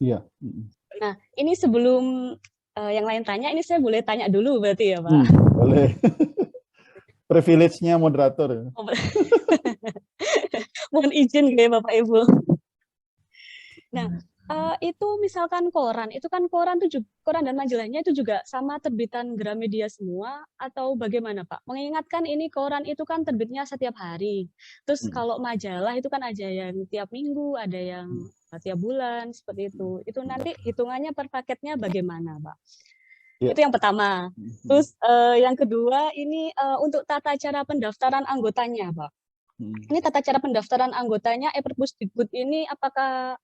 Iya. Nah, ini sebelum yang lain tanya, ini saya boleh tanya dulu berarti ya, Pak? Boleh. Privilege-nya moderator. Oh, mohon izin ya Bapak Ibu. Nah, itu misalkan koran, itu kan koran tuh koran dan majalahnya itu juga sama terbitan Gramedia semua atau bagaimana, Pak? Mengingatkan ini koran itu kan terbitnya setiap hari. Terus kalau majalah itu kan ada yang tiap minggu, ada yang tiap bulan seperti itu. Itu nanti hitungannya per paketnya bagaimana, Pak? Ya. Itu yang pertama. Terus yang kedua ini untuk tata cara pendaftaran anggotanya, Pak. Ini tata cara pendaftaran anggotanya Perpusdikbud ini apakah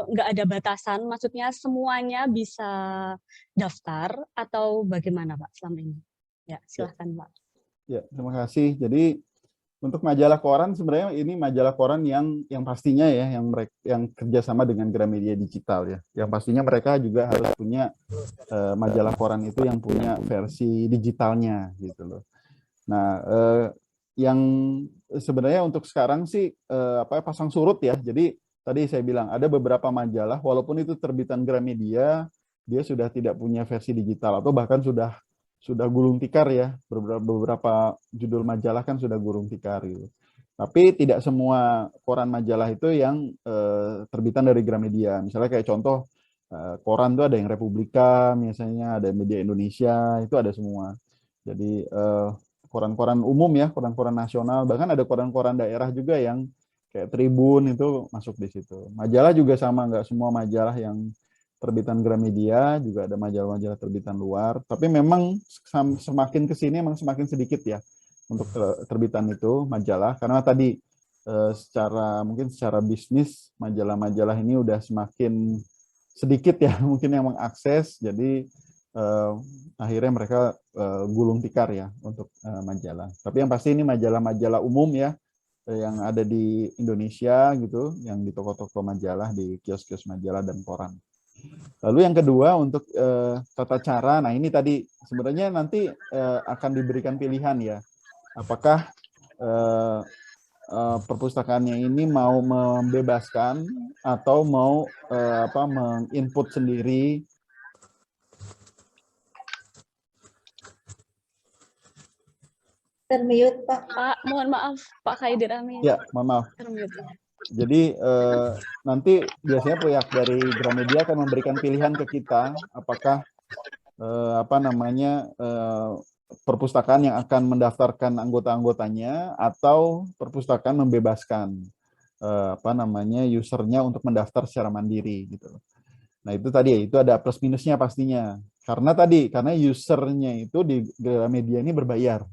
nggak ada batasan? Maksudnya semuanya bisa daftar atau bagaimana Pak selama ini? Ya, silahkan Pak. Ya, terima kasih. Jadi untuk majalah koran sebenarnya ini majalah koran yang pastinya ya yang kerjasama dengan Gramedia Digital ya. Yang pastinya mereka juga harus punya majalah koran itu yang punya versi digitalnya gitu loh. Nah, yang sebenarnya untuk sekarang sih pasang surut ya. Jadi tadi saya bilang ada beberapa majalah walaupun itu terbitan Gramedia, dia sudah tidak punya versi digital atau bahkan sudah gulung tikar ya. Beberapa judul majalah kan sudah gulung tikar gitu. Tapi tidak semua koran majalah itu yang terbitan dari Gramedia. Misalnya kayak contoh koran tuh ada yang Republika, misalnya ada Media Indonesia, itu ada semua. Jadi koran-koran umum ya, koran-koran nasional, bahkan ada koran-koran daerah juga yang kayak Tribun itu masuk di situ. Majalah juga sama, nggak semua majalah yang terbitan Gramedia, juga ada majalah-majalah terbitan luar. Tapi memang semakin ke sini memang semakin sedikit ya untuk terbitan itu majalah, karena tadi mungkin secara bisnis majalah-majalah ini udah semakin sedikit ya mungkin yang mengakses, jadi akhirnya mereka gulung tikar ya untuk majalah. Tapi yang pasti ini majalah-majalah umum ya yang ada di Indonesia gitu, yang di toko-toko majalah, di kios-kios majalah dan koran. Lalu yang kedua untuk tata cara, nah ini tadi sebenarnya nanti akan diberikan pilihan ya, apakah perpustakaannya ini mau membebaskan atau mau menginput sendiri. Termute Pak. Pak, mohon maaf Pak Khaidir Amin. Ya, mohon maaf. Termute. Jadi nanti biasanya pihak dari Gramedia akan memberikan pilihan ke kita, apakah perpustakaan yang akan mendaftarkan anggota-anggotanya atau perpustakaan membebaskan usernya untuk mendaftar secara mandiri gitu. Nah itu tadi ya, itu ada plus minusnya pastinya. Karena usernya itu di Gramedia ini berbayar.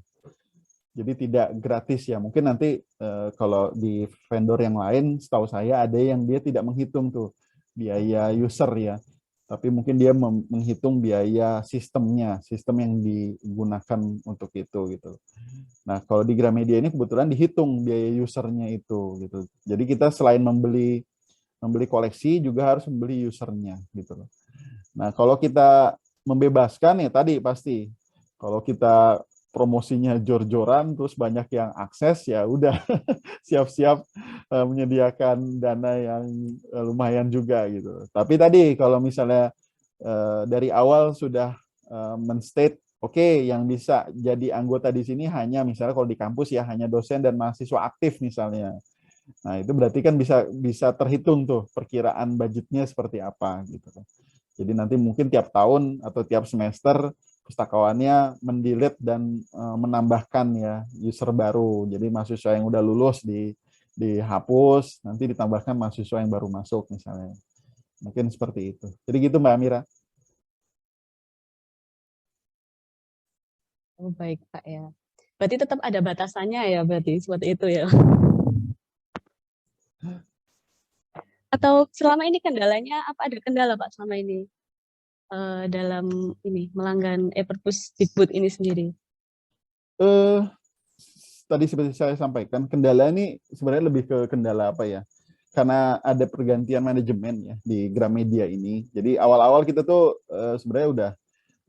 Jadi tidak gratis ya. Mungkin nanti kalau di vendor yang lain, setahu saya ada yang dia tidak menghitung tuh biaya user ya. Tapi mungkin dia menghitung biaya sistemnya, sistem yang digunakan untuk itu gitu. Nah kalau di Gramedia ini kebetulan dihitung biaya usernya itu gitu. Jadi kita selain membeli koleksi juga harus membeli usernya gitu loh. Nah kalau kita membebaskan ya tadi pasti kalau kita promosinya jor-joran terus banyak yang akses ya udah siap-siap menyediakan dana yang lumayan juga gitu. Tapi tadi kalau misalnya dari awal sudah menstate oke, yang bisa jadi anggota di sini hanya misalnya kalau di kampus ya hanya dosen dan mahasiswa aktif misalnya. Nah, itu berarti kan bisa terhitung tuh perkiraan budgetnya seperti apa gitu. Jadi nanti mungkin tiap tahun atau tiap semester pustakawannya mendelete dan menambahkan ya user baru. Jadi mahasiswa yang udah lulus dihapus, nanti ditambahkan mahasiswa yang baru masuk misalnya. Mungkin seperti itu. Jadi gitu Mbak Amira. Oh, baik Pak ya. Berarti tetap ada batasannya ya berarti seperti itu ya. Atau selama ini kendalanya apa, ada kendala Pak selama ini dalam ini melanggan Perpusdikbud ini sendiri? Tadi seperti saya sampaikan, kendala ini sebenarnya lebih ke kendala apa ya? Karena ada pergantian manajemen ya di Gramedia ini. Jadi awal-awal kita tuh sebenarnya udah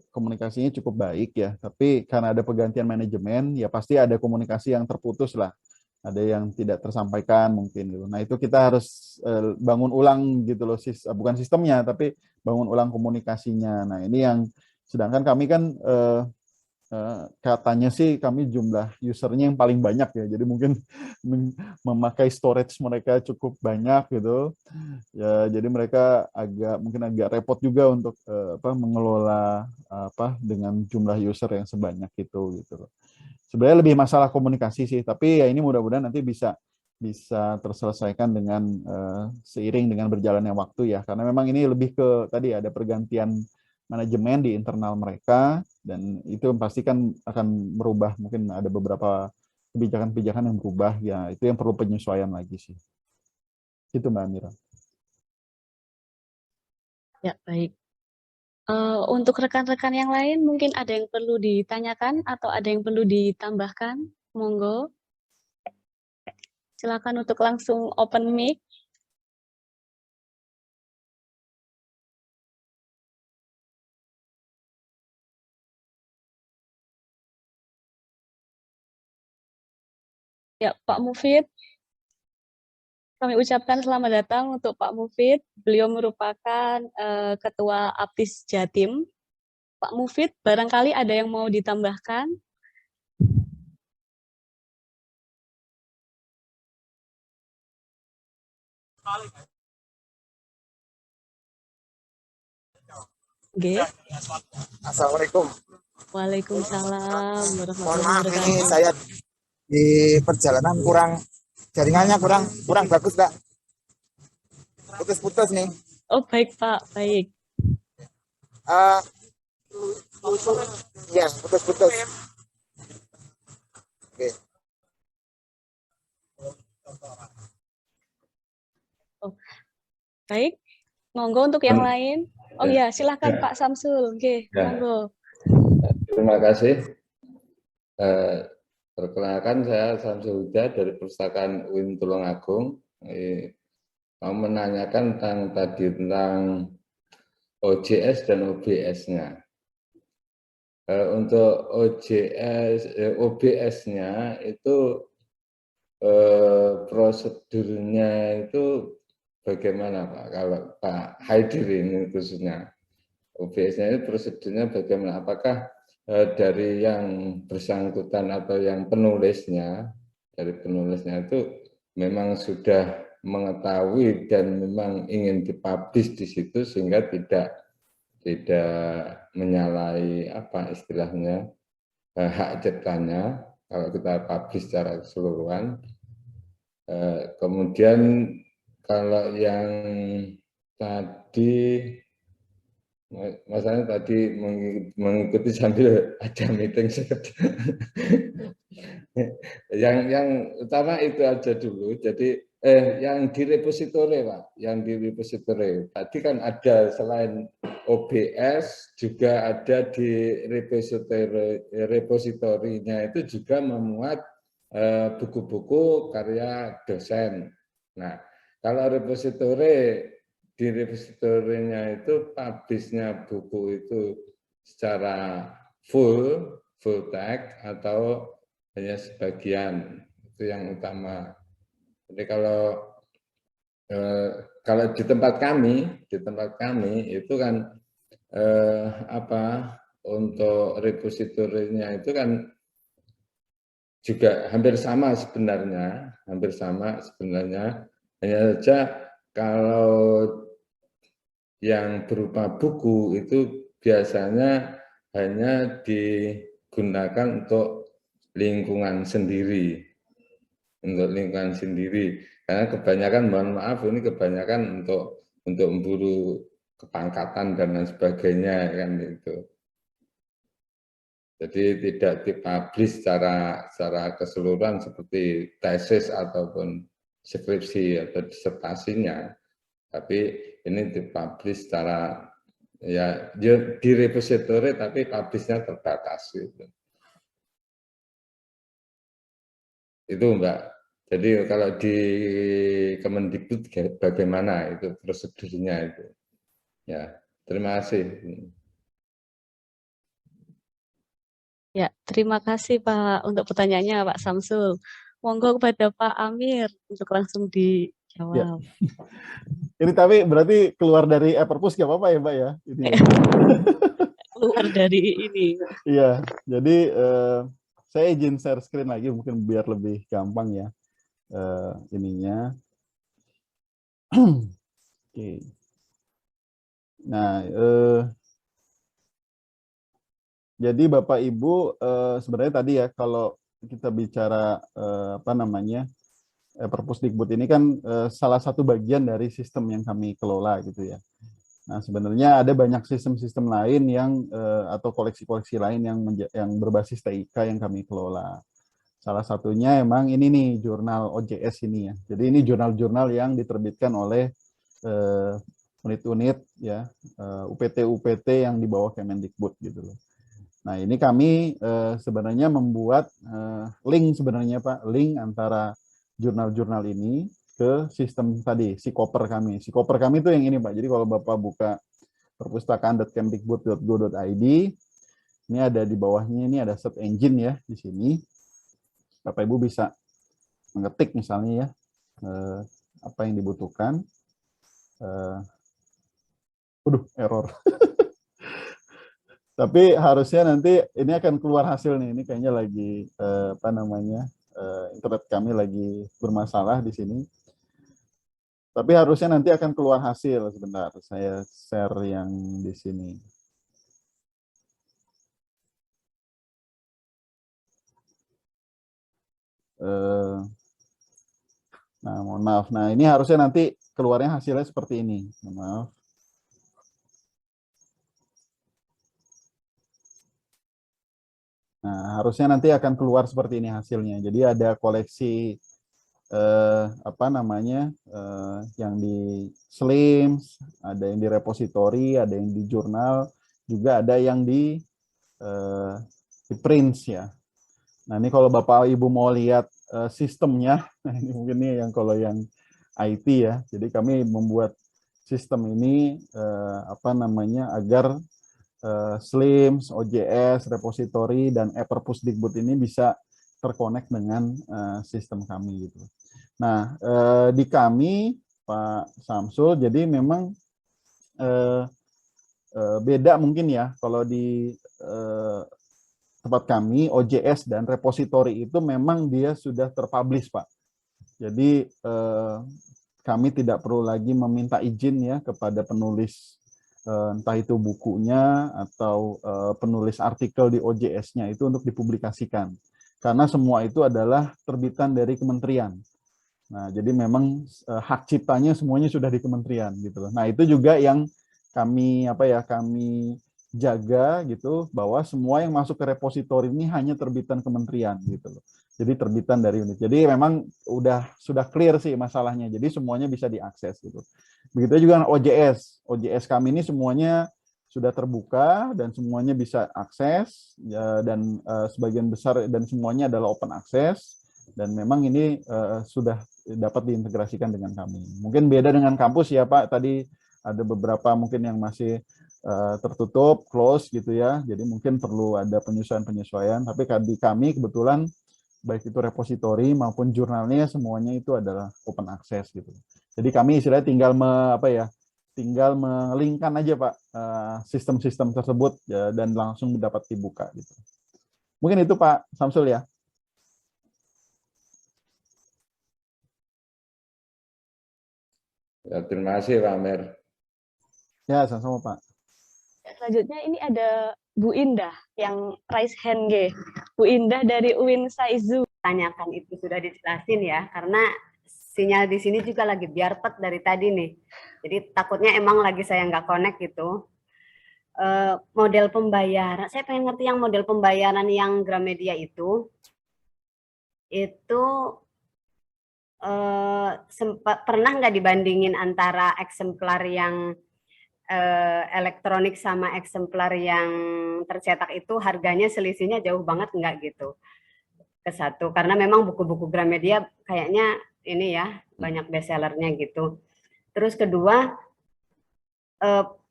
komunikasinya cukup baik ya. Tapi karena ada pergantian manajemen, ya pasti ada komunikasi yang terputus lah ada yang tidak tersampaikan mungkin gitu. Nah, itu kita harus bangun ulang gitu loh, bukan sistemnya tapi bangun ulang komunikasinya. Nah, ini yang sedangkan kami kan katanya sih kami jumlah usernya yang paling banyak ya, jadi mungkin memakai storage mereka cukup banyak gitu ya, jadi mereka mungkin agak repot juga untuk mengelola dengan jumlah user yang sebanyak itu gitu loh. Sebenarnya lebih masalah komunikasi sih, tapi ya ini mudah-mudahan nanti bisa terselesaikan dengan seiring dengan berjalannya waktu ya, karena memang ini lebih ke tadi ada pergantian manajemen di internal mereka, dan itu pasti kan akan merubah, mungkin ada beberapa kebijakan-kebijakan yang berubah ya, itu yang perlu penyesuaian lagi sih. Itu Mbak Amira. Ya, baik. Untuk rekan-rekan yang lain mungkin ada yang perlu ditanyakan atau ada yang perlu ditambahkan, monggo. Silakan untuk langsung open mic. Ya, Pak Mufid, kami ucapkan selamat datang untuk Pak Mufid. Beliau merupakan Ketua Aptis Jatim. Pak Mufid, barangkali ada yang mau ditambahkan? Oke. Assalamualaikum. Waalaikumsalam Mohon warahmatullahi maaf, ini wabarakatuh. saya di perjalanan jaringannya kurang bagus, Pak. Putus-putus nih. Oh, baik Pak, baik. Ya, putus-putus. Oke. Oh, baik. Monggo untuk yang lain. Oh ya, silakan Pak Samsul. Oke, monggo. Terima kasih. Perkenalkan, saya Samsul Huda dari Perpustakaan UIN Tulungagung. Mau menanyakan tentang OJS dan OBS-nya. Untuk OBS-nya itu prosedurnya itu bagaimana Pak? Kalau Pak Haidir ini khususnya, OBS-nya itu prosedurnya bagaimana? Apakah dari yang bersangkutan atau yang penulisnya, dari penulisnya itu memang sudah mengetahui dan memang ingin dipublish di situ sehingga tidak menyalahi apa istilahnya hak ciptanya kalau kita publish secara keseluruhan. Kemudian kalau yang tadi masalahnya tadi mengikuti sambil ada meeting yang utama itu aja dulu. Jadi yang di repository Pak, yang di repository tadi kan ada selain OBS juga ada di repositorinya itu juga memuat buku-buku karya dosen. Nah, kalau repository di repositorinya itu publishnya buku itu secara full text atau hanya sebagian, itu yang utama. Jadi kalau di tempat kami itu kan untuk repositorinya itu kan juga hampir sama sebenarnya, hanya saja kalau yang berupa buku itu biasanya hanya digunakan untuk lingkungan sendiri, karena kebanyakan, mohon maaf, ini kebanyakan untuk memburu kepangkatan dan lain sebagainya kan itu. Jadi tidak dipublish secara keseluruhan seperti tesis ataupun skripsi atau disertasinya, tapi ini dipublish secara ya di repository tapi publishnya terbatas gitu. Itu Mbak. Jadi kalau di Kemendikbud bagaimana itu prosedurnya itu? Ya, terima kasih. Ya, terima kasih Pak untuk pertanyaannya Pak Samsul. Monggo kepada Pak Amir untuk langsung Ya. dijawab. Ini tapi berarti keluar dari e-perpus nggak apa-apa ya, Mbak ya? Ini ya. Keluar dari ini. Iya, jadi saya izin share screen lagi mungkin biar lebih gampang ya ininya. Oke. Nah, jadi Bapak Ibu sebenarnya tadi ya kalau kita bicara apa namanya Perpusdikbud ini kan salah satu bagian dari sistem yang kami kelola gitu ya. Nah, sebenarnya ada banyak sistem-sistem lain yang atau koleksi-koleksi lain yang berbasis TIK yang kami kelola. Salah satunya emang ini nih jurnal OJS ini ya. Jadi ini jurnal-jurnal yang diterbitkan oleh unit-unit ya UPT-UPT yang di bawah Kemendikbud gitu loh. Nah, ini kami sebenarnya membuat link sebenarnya Pak, link antara jurnal-jurnal ini ke sistem tadi, Psikoper kami. Psikoper kami itu yang ini Pak. Jadi kalau Bapak buka perpustakaan.kemdikbud.go.id, ini ada di bawahnya, ini ada search engine ya di sini. Bapak Ibu bisa mengetik misalnya ya, apa yang dibutuhkan. Error. Tapi harusnya nanti ini akan keluar hasil nih. Ini kayaknya lagi apa namanya internet kami lagi bermasalah di sini. Tapi harusnya nanti akan keluar hasil. Sebentar, saya share yang di sini. Nah, mohon maaf. Nah, ini harusnya nanti keluarnya hasilnya seperti ini. Mohon maaf. Nah, harusnya nanti akan keluar seperti ini hasilnya. Jadi ada koleksi apa namanya yang di Slims, ada yang di repository, ada yang di jurnal, juga ada yang di prints ya. Nah, ini kalau Bapak Ibu mau lihat sistemnya, nah ini mungkin nih yang kalau yang IT ya. Jadi kami membuat sistem ini apa namanya agar Slims, OJS, repository, dan e-Perpusdikbud ini bisa terkonek dengan sistem kami gitu. Nah, di kami Pak Samsul, jadi memang beda mungkin ya kalau di tempat kami OJS dan repository itu memang dia sudah terpublish Pak. Jadi kami tidak perlu lagi meminta izin ya kepada penulis entah itu bukunya atau penulis artikel di OJS-nya itu untuk dipublikasikan. Karena semua itu adalah terbitan dari kementerian. Nah, jadi memang hak ciptanya semuanya sudah di kementerian gitu loh. Nah, itu juga yang kami kami jaga gitu bahwa semua yang masuk ke repositori ini hanya terbitan kementerian gitu loh. Jadi terbitan dari unit. Jadi memang sudah clear sih masalahnya. Jadi semuanya bisa diakses gitu. Begitu juga OJS. OJS kami ini semuanya sudah terbuka dan semuanya bisa akses ya, dan sebagian besar dan semuanya adalah open access dan memang ini sudah dapat diintegrasikan dengan kami. Mungkin beda dengan kampus ya Pak, tadi ada beberapa mungkin yang masih tertutup, close gitu ya, jadi mungkin perlu ada penyesuaian-penyesuaian, tapi di kami kebetulan baik itu repository maupun jurnalnya semuanya itu adalah open access gitu. Jadi kami istilahnya tinggal melingkan aja Pak sistem-sistem tersebut ya, dan langsung dapat dibuka gitu. Mungkin itu Pak Samsul ya. Ya, terima kasih Pak Amir. Ya, sama-sama Pak. Selanjutnya ini ada Bu Indah yang raise hand G. Bu Indah dari UIN Saizu. Tanyakan itu sudah dijelasin ya, karena sinyal di sini juga lagi biarpet dari tadi nih. Jadi takutnya emang lagi saya nggak connect gitu. Model pembayaran, saya pengen ngerti yang model pembayaran yang Gramedia itu pernah nggak dibandingin antara eksemplar yang elektronik sama eksemplar yang tercetak itu harganya selisihnya jauh banget nggak gitu ke satu, karena memang buku-buku Gramedia kayaknya ini ya banyak bestsellernya gitu. Terus kedua,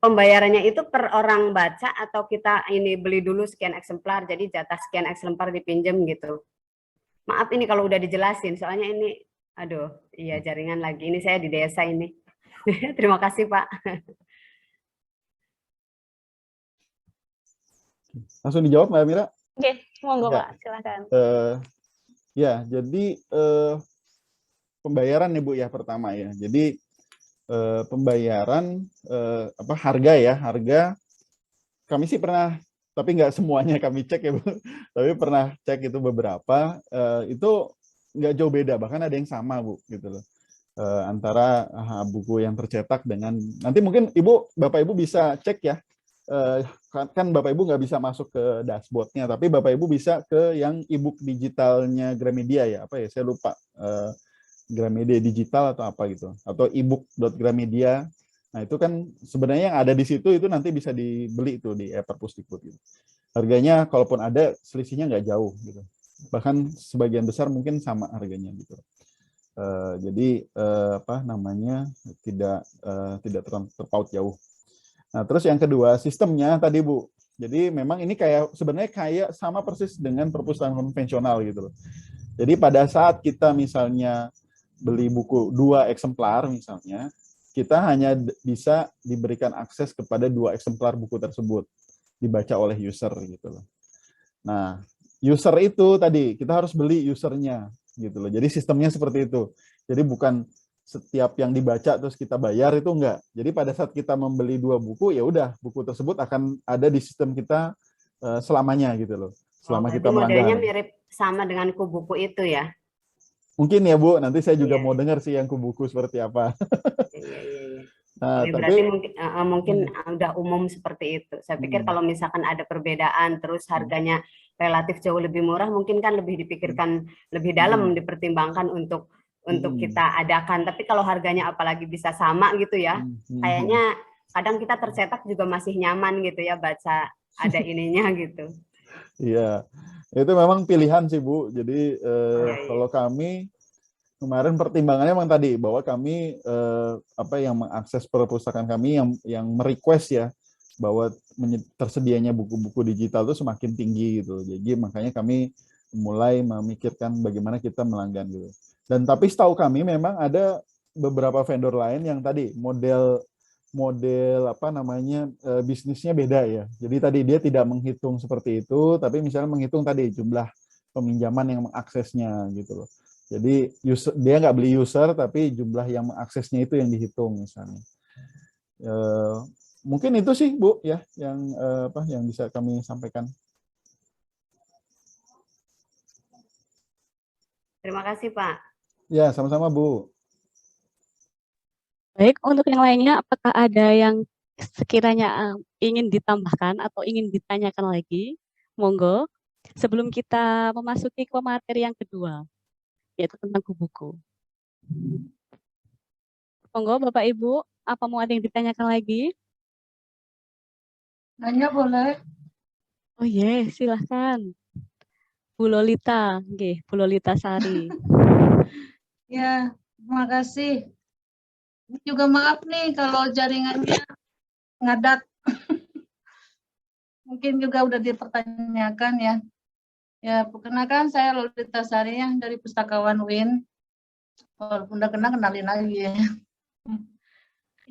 pembayarannya itu per orang baca atau kita ini beli dulu sekian eksemplar jadi jatah sekian eksemplar dipinjam gitu. Maaf ini kalau udah dijelasin, soalnya ini, aduh, iya jaringan lagi. Ini saya di desa ini. Terima kasih Pak. Langsung dijawab Mbak Mira? Oke, monggo Ya. Pak, silakan. Ya, jadi pembayaran nih Bu ya pertama ya. Jadi pembayaran harga ya, harga kami sih pernah, tapi nggak semuanya kami cek ya Bu, tapi pernah cek itu beberapa, itu nggak jauh beda, bahkan ada yang sama Bu gitu loh. Antara buku yang tercetak dengan, nanti mungkin Bapak Ibu bisa cek ya, kan Bapak Ibu nggak bisa masuk ke dashboardnya, tapi Bapak Ibu bisa ke yang e-book digitalnya Gramedia ya, apa ya, saya lupa, Gramedia digital atau apa gitu, atau ebook.gramedia. Nah itu kan sebenarnya yang ada di situ itu nanti bisa dibeli itu di Perpusdikbud gitu. Harganya kalaupun ada selisihnya nggak jauh gitu, bahkan sebagian besar mungkin sama harganya gitu. Jadi tidak terpaut jauh. Nah terus yang kedua sistemnya tadi Bu, jadi memang ini sebenarnya kayak sama persis dengan perpustakaan konvensional gitu loh. Jadi pada saat kita misalnya beli buku 2 eksemplar misalnya, kita hanya bisa diberikan akses kepada 2 eksemplar buku tersebut dibaca oleh user gitu loh. Nah, user itu tadi kita harus beli usernya gitu loh. Jadi sistemnya seperti itu. Jadi bukan setiap yang dibaca terus kita bayar, itu enggak. Jadi pada saat kita membeli 2 buku, ya udah buku tersebut akan ada di sistem kita selamanya gitu loh. Selama kita modelnya melanggar. mirip sama dengan Kubuku itu ya? Mungkin ya Bu, nanti saya juga Iya. mau dengar sih yang Kubuku seperti apa. Iya. Nah, Ini tapi berarti mungkin udah umum seperti itu. Saya pikir kalau misalkan ada perbedaan, terus harganya relatif jauh lebih murah, mungkin kan lebih dipikirkan lebih dalam, dipertimbangkan untuk kita adakan. Tapi kalau harganya apalagi bisa sama gitu ya, kayaknya kadang kita tercetak juga masih nyaman gitu ya baca ada ininya gitu. Iya, itu memang pilihan sih Bu. Jadi kalau kami kemarin pertimbangannya memang tadi bahwa kami yang mengakses perpustakaan kami yang merequest ya bahwa tersedianya buku-buku digital itu semakin tinggi gitu. Jadi makanya kami mulai memikirkan bagaimana kita melanggan gitu. Dan tapi setahu kami memang ada beberapa vendor lain yang tadi model bisnisnya beda ya. Jadi tadi dia tidak menghitung seperti itu, tapi misalnya menghitung tadi jumlah peminjaman yang mengaksesnya gitu loh. Jadi dia nggak beli user, tapi jumlah yang mengaksesnya itu yang dihitung misalnya. Mungkin itu sih Bu ya yang bisa kami sampaikan. Terima kasih Pak. Ya, sama-sama Bu. Baik, untuk yang lainnya, apakah ada yang sekiranya ingin ditambahkan atau ingin ditanyakan lagi? Monggo, sebelum kita memasuki ke materi yang kedua, yaitu tentang buku. Monggo, Bapak Ibu, apa mau ada yang ditanyakan lagi? Nanya boleh? Oh iya, silahkan. Bu Lolita, Bu Lolita Sari. Ya, terima kasih. Juga maaf nih kalau jaringannya ngadat. Mungkin juga udah dipertanyakan ya. Ya, perkenalkan saya Lolita Sari dari Pustakawan UIN. Walaupun udah kenalin lagi ya.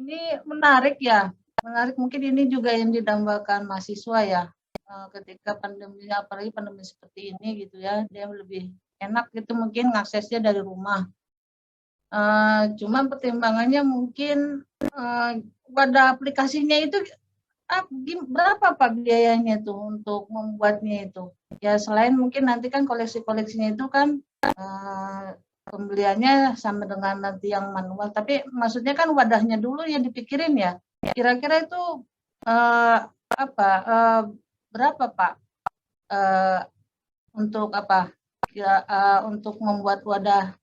Ini menarik ya. Menarik, mungkin ini juga yang didambakan mahasiswa ya. Ketika pandemi, apalagi pandemi seperti ini gitu ya, dia lebih enak gitu mungkin aksesnya dari rumah. Cuma pertimbangannya mungkin pada aplikasinya itu berapa Pak biayanya tuh untuk membuatnya itu? Ya selain mungkin nanti kan koleksi-koleksinya itu kan pembeliannya sama dengan nanti yang manual, tapi maksudnya kan wadahnya dulu yang dipikirin ya. Kira-kira itu berapa Pak untuk untuk membuat wadah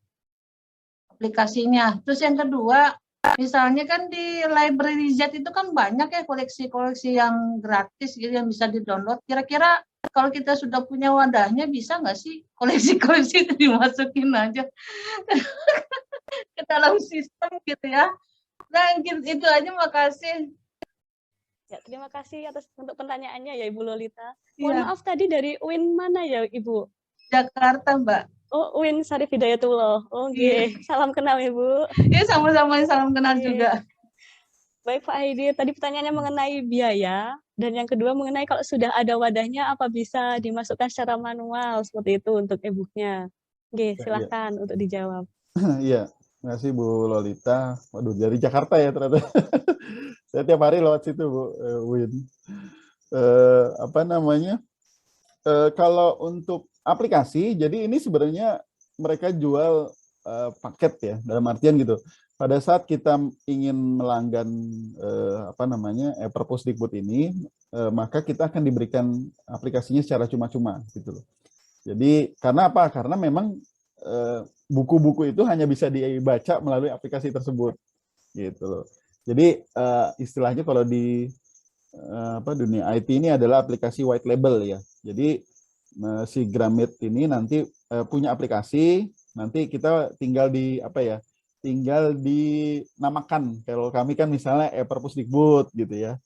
aplikasinya. Terus yang kedua, misalnya kan di Library Z itu kan banyak ya koleksi-koleksi yang gratis gitu yang bisa di-download. Kira-kira kalau kita sudah punya wadahnya bisa nggak sih koleksi-koleksi itu dimasukin aja ke dalam sistem gitu ya. Nah itu aja, makasih. Ya, terima kasih untuk pertanyaannya ya Ibu Lolita. Mohon maaf tadi dari UIN mana ya Ibu? Jakarta Mbak. Oh, Win Sarif Hidayatullah. Oke, salam kenal Ibu. Ya sama-sama, salam kenal Oke. juga. Baik Pak Haidi, tadi pertanyaannya mengenai biaya, dan yang kedua mengenai kalau sudah ada wadahnya, apa bisa dimasukkan secara manual seperti itu untuk e-booknya. Oke, Iya, silahkan untuk dijawab. iya. Terima kasih Bu Lolita. Waduh, dari Jakarta ya ternyata. Saya tiap hari lewat situ Bu Win. Apa namanya? Kalau untuk aplikasi, jadi ini sebenarnya mereka jual paket ya, dalam artian gitu. Pada saat kita ingin melanggan apa namanya Perpusdikbud ini, maka kita akan diberikan aplikasinya secara cuma-cuma gitu loh. Jadi karena apa? Karena memang buku-buku itu hanya bisa dibaca melalui aplikasi tersebut gitu loh. Jadi istilahnya kalau di apa dunia IT ini adalah aplikasi white label ya. Jadi si Gramid ini nanti punya aplikasi, nanti kita tinggal di apa ya? Tinggal dinamakan. Kalau kami kan misalnya Perpusdikbud gitu ya.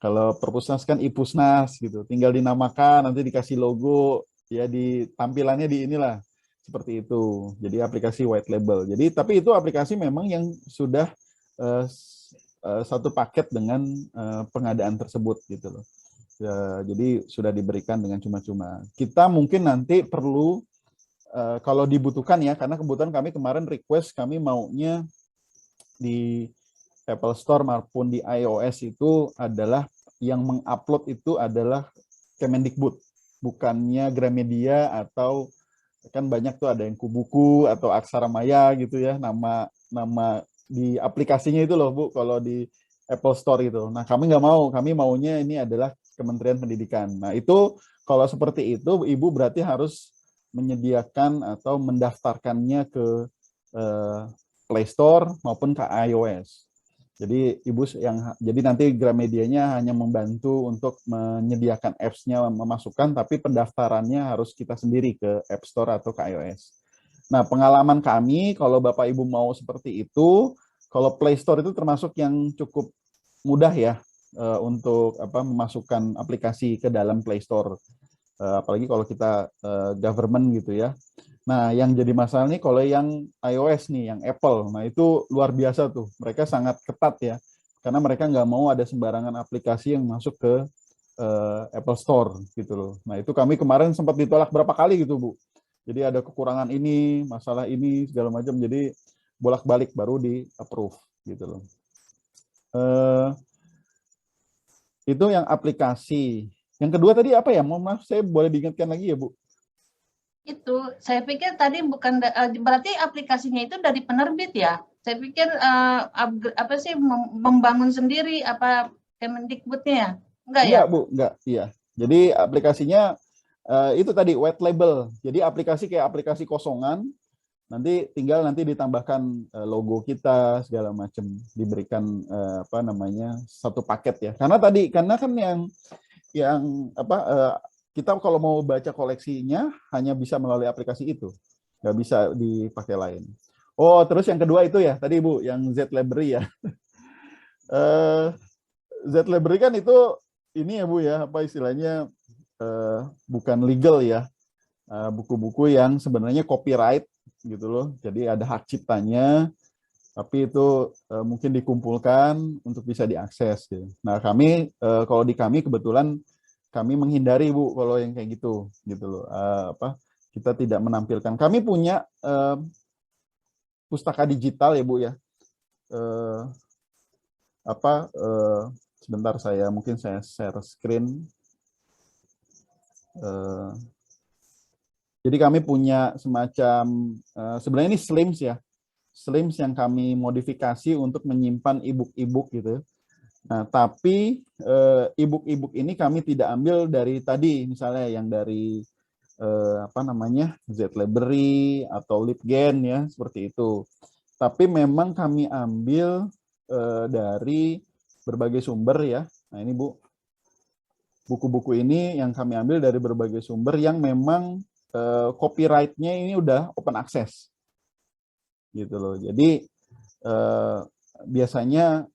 Kalau Perpusnas kan Ipusnas gitu. Tinggal dinamakan, nanti dikasih logo ya, di tampilannya di inilah seperti itu. Jadi aplikasi white label. Jadi tapi itu aplikasi memang yang sudah satu paket dengan pengadaan tersebut gitu loh. Ya, jadi sudah diberikan dengan cuma-cuma. Kita mungkin nanti perlu kalau dibutuhkan ya, karena kebetulan kami kemarin request kami maunya di Apple Store maupun di iOS itu adalah yang mengupload itu adalah Kemendikbud, bukannya Gramedia atau kan banyak tuh ada yang Kubuku atau Aksara Maya gitu ya, nama di aplikasinya itu loh Bu, kalau di Apple Store itu. Nah kami nggak mau, kami maunya ini adalah Kementerian Pendidikan. Nah itu kalau seperti itu Ibu berarti harus menyediakan atau mendaftarkannya ke Play Store maupun ke iOS. Jadi jadi nanti Gramedianya hanya membantu untuk menyediakan apps-nya memasukkan, tapi pendaftarannya harus kita sendiri ke App Store atau ke iOS. Nah, pengalaman kami kalau Bapak Ibu mau seperti itu, kalau Play Store itu termasuk yang cukup mudah ya untuk memasukkan aplikasi ke dalam Play Store. Apalagi kalau kita government gitu ya. Nah, yang jadi masalah nih kalau yang iOS nih, yang Apple, nah itu luar biasa tuh. Mereka sangat ketat ya, karena mereka nggak mau ada sembarangan aplikasi yang masuk ke Apple Store gitu loh. Nah itu kami kemarin sempat ditolak berapa kali gitu Bu. Jadi ada kekurangan ini, masalah ini, segala macam. Jadi bolak-balik baru di approve gitu loh. Itu yang aplikasi. Yang kedua tadi apa ya? Mohon maaf, saya boleh diingatkan lagi ya Bu? Itu saya pikir tadi bukan berarti aplikasinya itu dari penerbit ya. Saya pikir apa sih membangun sendiri apa Kemendikbudnya ya? Enggak ya? Enggak Bu, enggak. Iya. Jadi aplikasinya itu tadi white label. Jadi aplikasi kayak aplikasi kosongan, nanti tinggal ditambahkan logo kita segala macam, diberikan apa namanya satu paket ya. Karena kan yang kita kalau mau baca koleksinya hanya bisa melalui aplikasi itu, nggak bisa dipakai lain. Oh, terus yang kedua itu ya tadi Bu, yang Z Library ya. Z Library kan itu ini ya Bu ya, apa istilahnya bukan legal ya, buku-buku yang sebenarnya copyright gitu loh. Jadi ada hak ciptanya, tapi itu mungkin dikumpulkan untuk bisa diakses. Gitu. Nah kami kalau di kami kebetulan kami menghindari Bu kalau yang kayak gitu loh. Kita tidak menampilkan. Kami punya pustaka digital ya Bu ya. Sebentar mungkin saya share screen. Jadi kami punya semacam sebenarnya ini Slims ya. Slims yang kami modifikasi untuk menyimpan e-book gitu. Nah, tapi e-book ini kami tidak ambil dari tadi, misalnya yang dari Z Library atau Libgen ya, seperti itu. Tapi memang kami ambil dari berbagai sumber ya. Nah, ini Bu. Buku-buku ini yang kami ambil dari berbagai sumber yang memang copyright-nya ini udah open access. Gitu loh. Jadi biasanya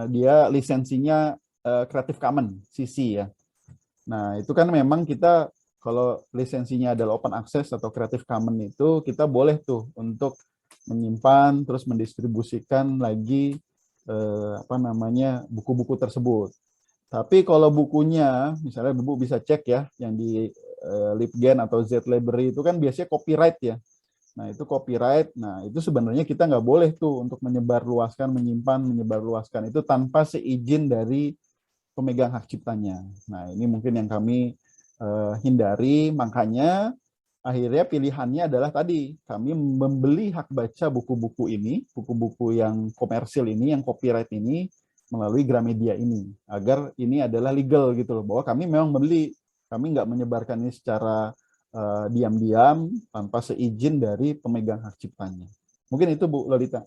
dia lisensinya Creative Commons CC ya. Nah itu kan memang kita Kalau lisensinya adalah open access atau Creative Commons itu kita boleh tuh untuk menyimpan terus mendistribusikan lagi buku-buku tersebut. Tapi kalau bukunya, misalnya Ibu bisa cek ya, yang di LibGen atau Z-Library itu kan biasanya copyright ya. Nah itu copyright, nah itu sebenarnya kita nggak boleh tuh untuk menyebarluaskan, menyimpan, menyebarluaskan itu tanpa seizin dari pemegang hak ciptanya. Nah ini mungkin yang kami hindari, makanya akhirnya pilihannya adalah tadi kami membeli hak baca buku-buku ini, buku-buku yang komersil ini, yang copyright ini melalui Gramedia ini, agar ini adalah legal gitu loh, bahwa kami memang membeli, kami nggak menyebarkan ini secara diam-diam tanpa seizin dari pemegang hak ciptanya. Mungkin itu Bu Lolita.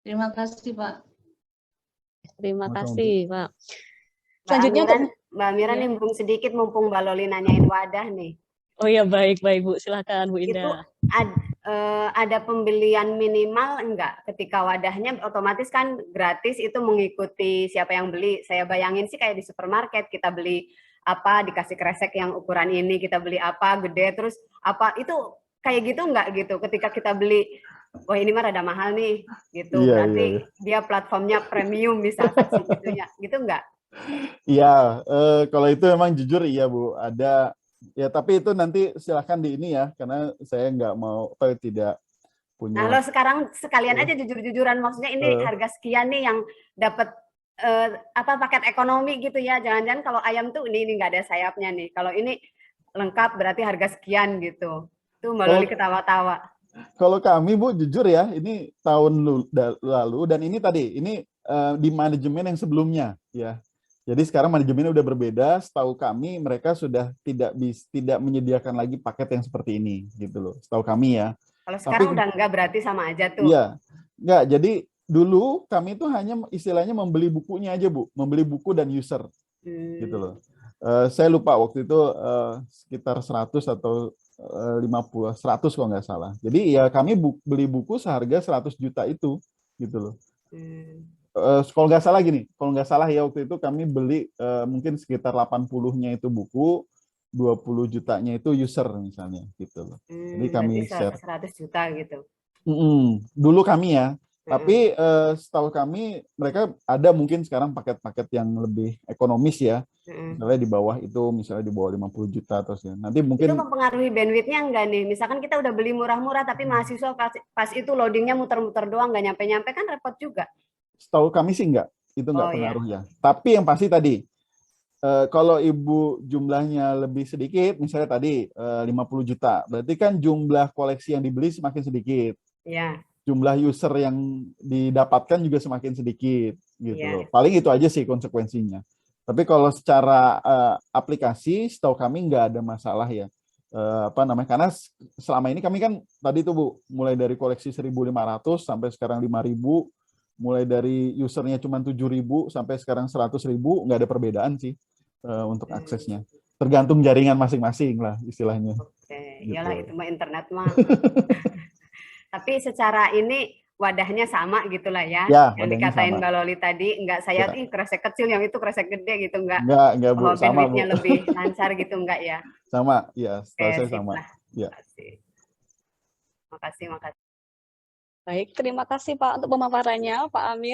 Terima kasih Pak. Terima Sama-sama, kasih Pak. Mbak Selanjutnya Amiran, untuk Mbak Amiran ya. nimbrung sedikit mumpung Mbak Loli nanyain wadah nih. Oh iya, baik Bu, silakan Bu Itu Indah. ada pembelian minimal enggak? Ketika wadahnya otomatis kan gratis, itu mengikuti siapa yang beli. Saya bayangin sih kayak di supermarket, kita beli apa, dikasih kresek yang ukuran ini, kita beli apa, gede, terus apa, itu kayak gitu enggak gitu? Ketika kita beli, wah ini mah rada mahal nih, gitu. Iya, Berarti iya. dia platformnya premium misalkan segitunya, gitu enggak? Iya, kalau itu memang jujur iya Bu, ada ya, tapi itu nanti silahkan di ini ya, karena saya nggak mau atau tidak Nah, punya. lo sekarang sekalian aja jujur-jujuran, maksudnya ini harga sekian nih yang dapat paket ekonomi gitu ya. Jangan-jangan kalau ayam tuh ini nggak ada sayapnya nih. Kalau ini lengkap berarti harga sekian gitu. Tuh Mbak Loli ketawa-tawa. Kalau kami Bu jujur ya, ini tahun lalu dan ini tadi ini di manajemen yang sebelumnya ya. Jadi sekarang manajemennya udah berbeda. Setahu kami mereka sudah tidak menyediakan lagi paket yang seperti ini gitu loh. Setahu kami ya. Kalau sekarang udah enggak, berarti sama aja tuh. Iya, enggak. Jadi dulu kami itu hanya istilahnya membeli bukunya aja Bu, membeli buku dan user gitu loh. Saya lupa waktu itu sekitar 100 atau 50, 100 kalau nggak salah. Jadi ya kami beli buku seharga 100 juta itu gitu loh. Kalau nggak salah gini, kalau nggak salah ya waktu itu kami beli mungkin sekitar 80-nya itu buku, 20 jutanya itu user misalnya gitu loh. Jadi kami share 100 juta gitu. Dulu kami ya. Tapi setahu kami mereka ada mungkin sekarang paket-paket yang lebih ekonomis ya. Misalnya di bawah itu, misalnya di bawah 50 juta terus ya. Nanti mungkin itu mempengaruhi bandwidth-nya enggak nih? Misalkan kita udah beli murah-murah tapi mahasiswa pas itu loadingnya muter-muter doang, nggak nyampe-nyampe, kan repot juga. Setahu kami sih enggak, itu enggak pengaruh ya. Tapi yang pasti tadi, kalau Ibu jumlahnya lebih sedikit, misalnya tadi 50 juta, berarti kan jumlah koleksi yang dibeli semakin sedikit. Iya. Jumlah user yang didapatkan juga semakin sedikit gitu loh. Paling itu aja sih konsekuensinya. Tapi kalau secara aplikasi, setahu kami nggak ada masalah ya. Karena selama ini kami kan tadi tuh Bu, mulai dari koleksi 1.500 sampai sekarang 5.000, mulai dari usernya cuma 7.000 sampai sekarang 100.000, nggak ada perbedaan sih untuk aksesnya. Tergantung jaringan masing-masing lah istilahnya. Oke, iyalah itu mah internet mah. Tapi secara ini wadahnya sama gitulah ya. Yang dikatain Mbak Loli tadi, enggak saya tuh kresek kecil, yang itu kresek gede gitu, enggak. Enggak Bu, sama Bu. Lebih lancar gitu enggak ya? Sama, ya, setahu saya sama. Ya. Makasih. Baik, terima kasih Pak untuk pemaparannya, Pak Amir.